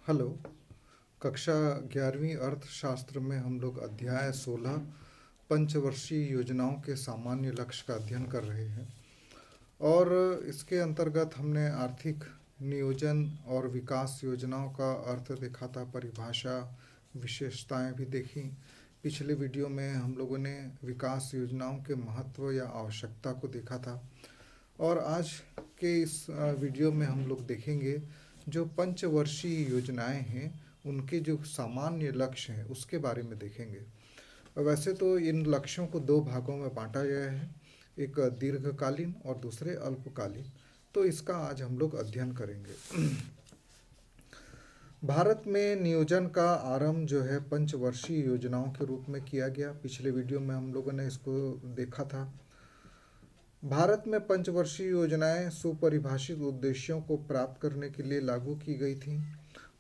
Hello. कक्षा 11वीं अर्थशास्त्र में हम लोग अध्याय 16 पंचवर्षीय योजनाओं के सामान्य लक्ष्य का अध्ययन कर रहे हैं और इसके अंतर्गत हमने आर्थिक नियोजन और विकास योजनाओं का अर्थ देखा था, परिभाषा, विशेषताएं भी देखी। पिछले वीडियो में हम लोगों ने विकास योजनाओं के महत्व या आवश्यकता को देखा था और आज के इस वीडियो में हम लोग देखेंगे जो पंचवर्षीय योजनाएं हैं उनके जो सामान्य लक्ष्य हैं उसके बारे में देखेंगे। वैसे तो इन लक्ष्यों को दो भागों में बांटा गया है, एक दीर्घकालीन और दूसरे अल्पकालीन। तो इसका आज हम लोग अध्ययन करेंगे। भारत में नियोजन का आरंभ जो है पंचवर्षीय योजनाओं के रूप में किया गया। पिछले वीडियो में हम लोगों ने इसको देखा था। भारत में पंचवर्षीय योजनाएं सुपरिभाषित उद्देश्यों को प्राप्त करने के लिए लागू की गई थीं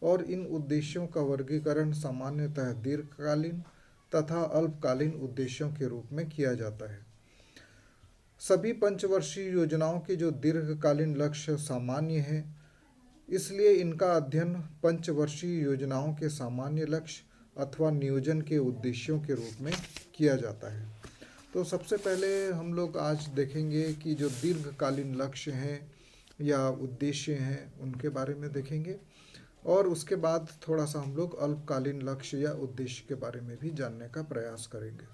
और इन उद्देश्यों का वर्गीकरण सामान्यतः दीर्घकालीन तथा अल्पकालीन उद्देश्यों के रूप में किया जाता है। सभी पंचवर्षीय योजनाओं के जो दीर्घकालीन लक्ष्य सामान्य हैं, इसलिए इनका अध्ययन पंचवर्षीय योजनाओं के सामान्य लक्ष्य अथवा नियोजन के उद्देश्यों के रूप में किया जाता है। तो सबसे पहले हम लोग आज देखेंगे कि जो दीर्घकालीन लक्ष्य हैं या उद्देश्य हैं उनके बारे में देखेंगे और उसके बाद थोड़ा सा हम लोग अल्पकालीन लक्ष्य या उद्देश्य के बारे में भी जानने का प्रयास करेंगे,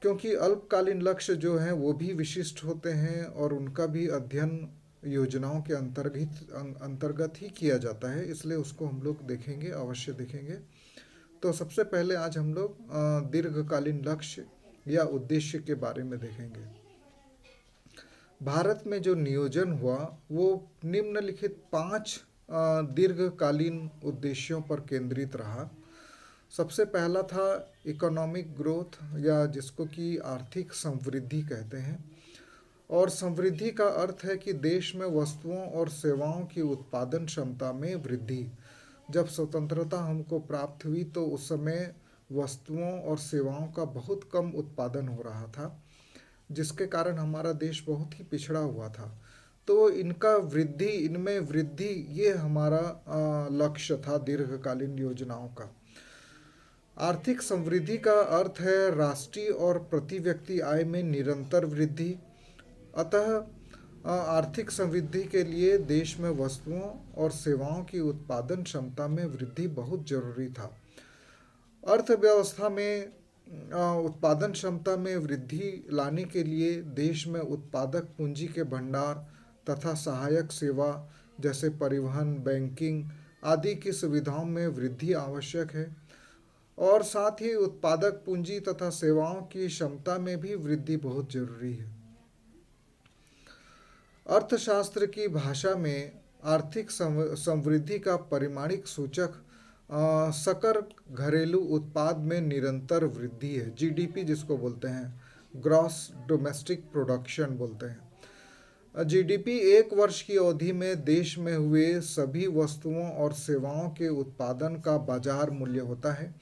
क्योंकि अल्पकालीन लक्ष्य जो हैं वो भी विशिष्ट होते हैं और उनका भी अध्ययन योजनाओं के अंतर्गत ही किया जाता है, इसलिए उसको हम लोग देखेंगे, अवश्य देखेंगे। तो सबसे पहले आज हम लोग दीर्घकालीन लक्ष्य या उद्देश्य के बारे में देखेंगे। भारत में जो नियोजन हुआ वो निम्नलिखित 5 दीर्घकालीन उद्देश्यों पर केंद्रित रहा। सबसे पहला था इकोनॉमिक ग्रोथ, या जिसको कि आर्थिक समृद्धि कहते हैं। और समृद्धि का अर्थ है कि देश में वस्तुओं और सेवाओं की उत्पादन क्षमता में वृद्धि। जब स्वतंत्रता हमको प्राप्त हुई तो उस समय वस्तुओं और सेवाओं का बहुत कम उत्पादन हो रहा था, जिसके कारण हमारा देश बहुत ही पिछड़ा हुआ था। तो इनमें वृद्धि, ये हमारा लक्ष्य था दीर्घकालीन योजनाओं का। आर्थिक समृद्धि का अर्थ है राष्ट्रीय और प्रति व्यक्ति आय में निरंतर वृद्धि। अतः आर्थिक समृद्धि के लिए देश में वस्तुओं और सेवाओं की उत्पादन क्षमता में वृद्धि बहुत जरूरी था। अर्थव्यवस्था में उत्पादन क्षमता में वृद्धि लाने के लिए देश में उत्पादक पूंजी के भंडार तथा सहायक सेवा जैसे परिवहन, बैंकिंग आदि की सुविधाओं में वृद्धि आवश्यक है और साथ ही उत्पादक पूंजी तथा सेवाओं की क्षमता में भी वृद्धि बहुत जरूरी है। अर्थशास्त्र की भाषा में आर्थिक समृद्धि का परिमाणिक सूचक सकल घरेलू उत्पाद में निरंतर वृद्धि है, जीडीपी जिसको बोलते हैं, ग्रॉस डोमेस्टिक प्रोडक्शन बोलते हैं। जीडीपी एक वर्ष की अवधि में देश में हुए सभी वस्तुओं और सेवाओं के उत्पादन का बाजार मूल्य होता है।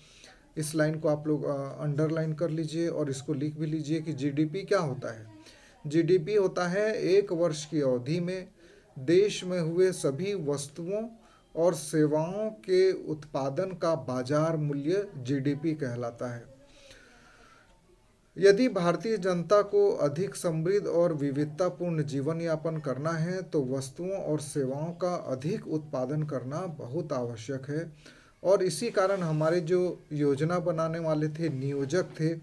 इस लाइन को आप लोग अंडरलाइन कर लीजिए और इसको लिख भी लीजिए कि जीडीपी क्या होता है। जीडीपी होता है एक वर्ष की अवधि में देश में हुए सभी वस्तुओं और सेवाओं के उत्पादन का बाजार मूल्य जीडीपी कहलाता है। यदि भारतीय जनता को अधिक समृद्ध और विविधतापूर्ण जीवन यापन करना है तो वस्तुओं और सेवाओं का अधिक उत्पादन करना बहुत आवश्यक है और इसी कारण हमारे जो योजना बनाने वाले थे, नियोजक थे,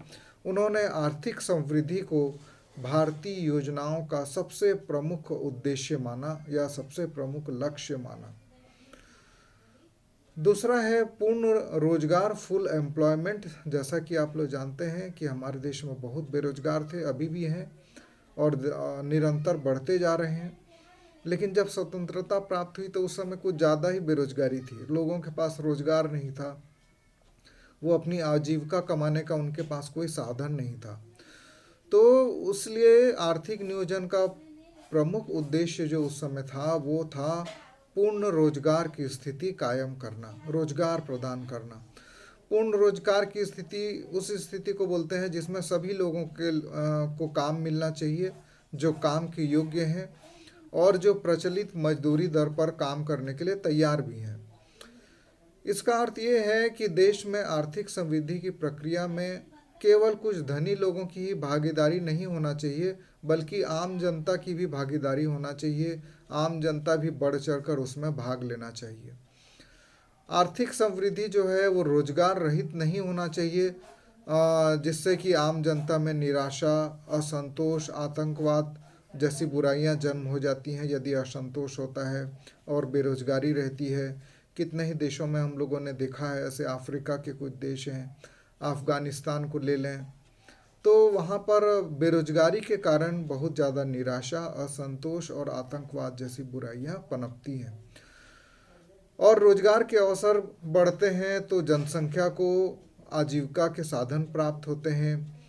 उन्होंने आर्थिक समृद्धि को भारतीय योजनाओं का सबसे प्रमुख उद्देश्य माना या सबसे प्रमुख लक्ष्य माना। दूसरा है पूर्ण रोजगार, फुल एम्प्लॉयमेंट। जैसा कि आप लोग जानते हैं कि हमारे देश में बहुत बेरोजगार थे, अभी भी हैं और निरंतर बढ़ते जा रहे हैं। लेकिन जब स्वतंत्रता प्राप्त हुई तो उस समय कुछ ज़्यादा ही बेरोजगारी थी, लोगों के पास रोजगार नहीं था, वो अपनी आजीविका कमाने का उनके पास कोई साधन नहीं था। तो इसलिए आर्थिक नियोजन का प्रमुख उद्देश्य जो उस समय था वो था पूर्ण रोजगार की स्थिति कायम करना, रोजगार प्रदान करना। पूर्ण रोजगार की स्थिति उस स्थिति को बोलते हैं जिसमें सभी लोगों को काम मिलना चाहिए जो काम के योग्य हैं और जो प्रचलित मजदूरी दर पर काम करने के लिए तैयार भी हैं। इसका अर्थ ये है कि देश में आर्थिक समृद्धि की प्रक्रिया में केवल कुछ धनी लोगों की ही भागीदारी नहीं होना चाहिए, बल्कि आम जनता की भी भागीदारी होना चाहिए। आम जनता भी बढ़ चढ़कर उसमें भाग लेना चाहिए। आर्थिक समृद्धि जो है वो रोजगार रहित नहीं होना चाहिए, जिससे कि आम जनता में निराशा, असंतोष, आतंकवाद जैसी बुराइयां जन्म हो जाती हैं यदि असंतोष होता है और बेरोजगारी रहती है। कितने ही देशों में हम लोगों ने देखा है, ऐसे अफ्रीका के कुछ देश हैं, अफ़गानिस्तान को ले लें, तो वहाँ पर बेरोजगारी के कारण बहुत ज़्यादा निराशा, असंतोष और आतंकवाद जैसी बुराइयां पनपती हैं। और रोजगार के अवसर बढ़ते हैं तो जनसंख्या को आजीविका के साधन प्राप्त होते हैं,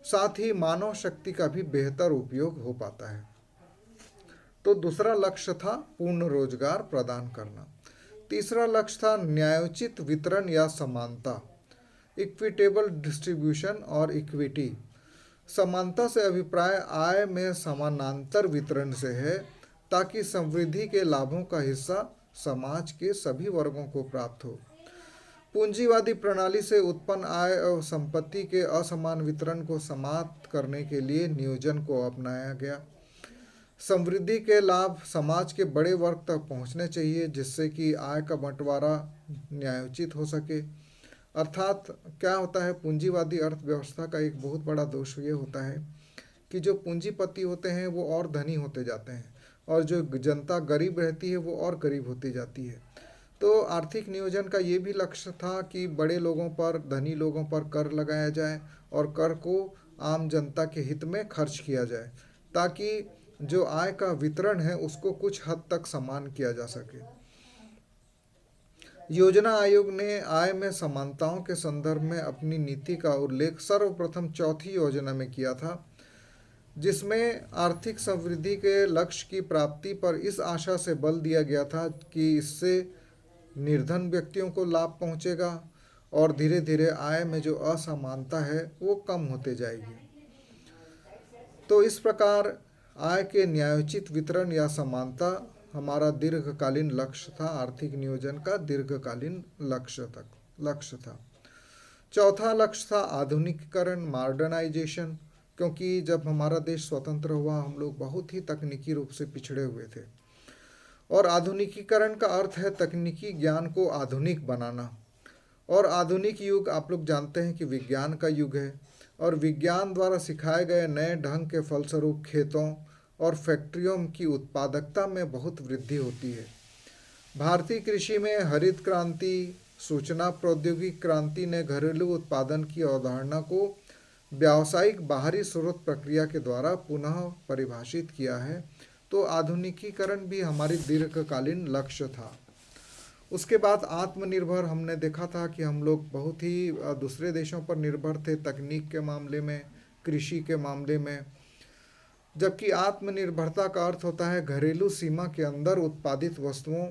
साथ ही मानव शक्ति का भी बेहतर उपयोग हो पाता है। तो दूसरा लक्ष्य था पूर्ण रोजगार प्रदान करना। तीसरा लक्ष्य था न्यायोचित वितरण या समानता, इक्विटेबल डिस्ट्रीब्यूशन और इक्विटी। समानता से अभिप्राय आय में समानांतर वितरण से है, ताकि समृद्धि के लाभों का हिस्सा समाज के सभी वर्गों को प्राप्त हो। पूंजीवादी प्रणाली से उत्पन्न आय और संपत्ति के असमान वितरण को समाप्त करने के लिए नियोजन को अपनाया गया। समृद्धि के लाभ समाज के बड़े वर्ग तक पहुंचने चाहिए, जिससे कि आय का बंटवारा न्यायोचित हो सके। अर्थात क्या होता है, पूंजीवादी अर्थव्यवस्था का एक बहुत बड़ा दोष ये होता है कि जो पूंजीपति होते हैं वो और धनी होते जाते हैं, और जो जनता गरीब रहती है वो और गरीब होती जाती है। तो आर्थिक नियोजन का ये भी लक्ष्य था कि बड़े लोगों पर, धनी लोगों पर कर लगाया जाए और कर को आम जनता के हित में खर्च किया जाए, ताकि जो आय का वितरण है उसको कुछ हद तक समान किया जा सके। योजना आयोग ने आय में समानताओं के संदर्भ में अपनी नीति का उल्लेख सर्वप्रथम चौथी योजना में किया था, जिसमें आर्थिक समृद्धि के लक्ष्य की प्राप्ति पर इस आशा से बल दिया गया था कि इससे निर्धन व्यक्तियों को लाभ पहुंचेगा और धीरे धीरे आय में जो असमानता है वो कम होते जाएगी। तो इस प्रकार आय के न्यायोचित वितरण या समानता हमारा दीर्घकालीन लक्ष्य था, आर्थिक नियोजन का दीर्घकालीन लक्ष्य था। चौथा लक्ष्य था आधुनिकीकरण, मॉडर्नाइजेशन, क्योंकि जब हमारा देश स्वतंत्र हुआ हम लोग बहुत ही तकनीकी रूप से पिछड़े हुए थे, और आधुनिकीकरण का अर्थ है तकनीकी ज्ञान को आधुनिक बनाना। और आधुनिक युग आप लोग जानते हैं कि विज्ञान का युग है, और विज्ञान द्वारा सिखाए गए नए ढंग के फलस्वरूप खेतों और फैक्ट्रियों की उत्पादकता में बहुत वृद्धि होती है। भारतीय कृषि में हरित क्रांति, सूचना प्रौद्योगिकी क्रांति ने घरेलू उत्पादन की अवधारणा को व्यावसायिक बाहरी स्रोत प्रक्रिया के द्वारा पुनः परिभाषित किया है। तो आधुनिकीकरण भी हमारी दीर्घकालीन लक्ष्य था। उसके बाद आत्मनिर्भर, हमने देखा था कि हम लोग बहुत ही दूसरे देशों पर निर्भर थे तकनीक के मामले में, कृषि के मामले में, जबकि आत्मनिर्भरता का अर्थ होता है घरेलू सीमा के अंदर उत्पादित वस्तुओं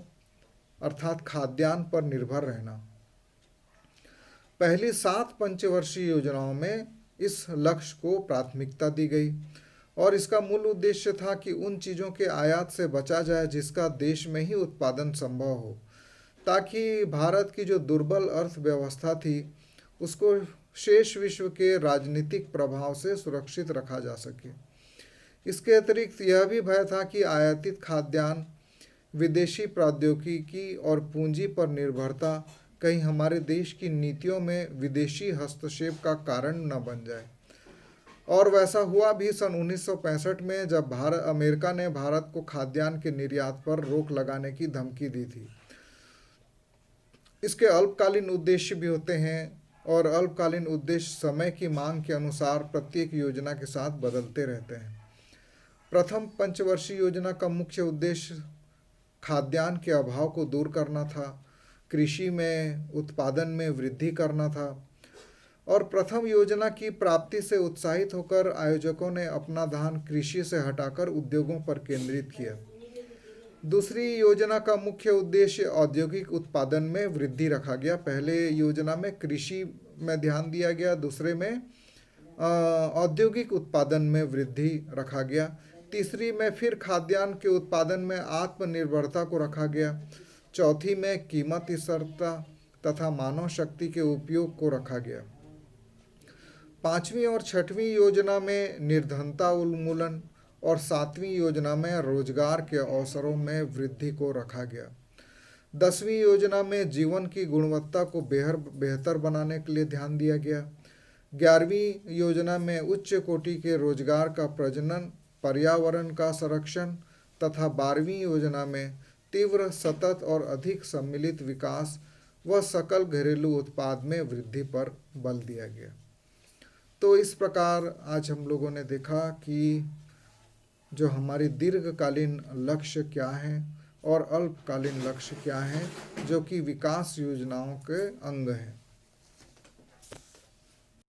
अर्थात खाद्यान्न पर निर्भर रहना। पहली 7 पंचवर्षीय योजनाओं में इस लक्ष्य को प्राथमिकता दी गई, और इसका मूल उद्देश्य था कि उन चीज़ों के आयात से बचा जाए जिसका देश में ही उत्पादन संभव हो, ताकि भारत की जो दुर्बल अर्थव्यवस्था थी उसको शेष विश्व के राजनीतिक प्रभाव से सुरक्षित रखा जा सके। इसके अतिरिक्त यह भी भय था कि आयातित खाद्यान्न, विदेशी प्रौद्योगिकी और पूंजी पर निर्भरता कहीं हमारे देश की नीतियों में विदेशी हस्तक्षेप का कारण न बन जाए। और वैसा हुआ भी सन 1965 में, जब अमेरिका ने भारत को खाद्यान्न के निर्यात पर रोक लगाने की धमकी दी थी। इसके अल्पकालीन उद्देश्य भी होते हैं, और अल्पकालीन उद्देश्य समय की मांग के अनुसार प्रत्येक योजना के साथ बदलते रहते हैं। प्रथम पंचवर्षीय योजना का मुख्य उद्देश्य खाद्यान्न के अभाव को दूर करना था, कृषि में उत्पादन में वृद्धि करना था, और प्रथम योजना की प्राप्ति से उत्साहित होकर आयोजकों ने अपना ध्यान कृषि से हटाकर उद्योगों पर केंद्रित किया। दूसरी योजना का मुख्य उद्देश्य औद्योगिक उत्पादन में वृद्धि रखा गया। पहले योजना में कृषि में ध्यान दिया गया, दूसरे में औद्योगिक उत्पादन में वृद्धि रखा गया। तीसरी में फिर खाद्यान्न के उत्पादन में आत्मनिर्भरता को रखा गया। चौथी में कीमत स्थिरता तथा मानव शक्ति के उपयोग को रखा गया। पांचवी और छठवीं योजना में निर्धनता उन्मूलन और सातवीं योजना में रोजगार के अवसरों में वृद्धि को रखा गया। 10वीं योजना में जीवन की गुणवत्ता को बेहतर बनाने के लिए ध्यान दिया गया। 11वीं योजना में उच्च कोटि के रोजगार का प्रजनन, पर्यावरण का संरक्षण तथा 12वीं योजना में तीव्र, सतत और अधिक सम्मिलित विकास व सकल घरेलू उत्पाद में वृद्धि पर बल दिया गया। तो इस प्रकार आज हम लोगों ने देखा कि जो हमारी दीर्घकालीन लक्ष्य क्या हैं और अल्पकालीन लक्ष्य क्या हैं, जो कि विकास योजनाओं के अंग हैं।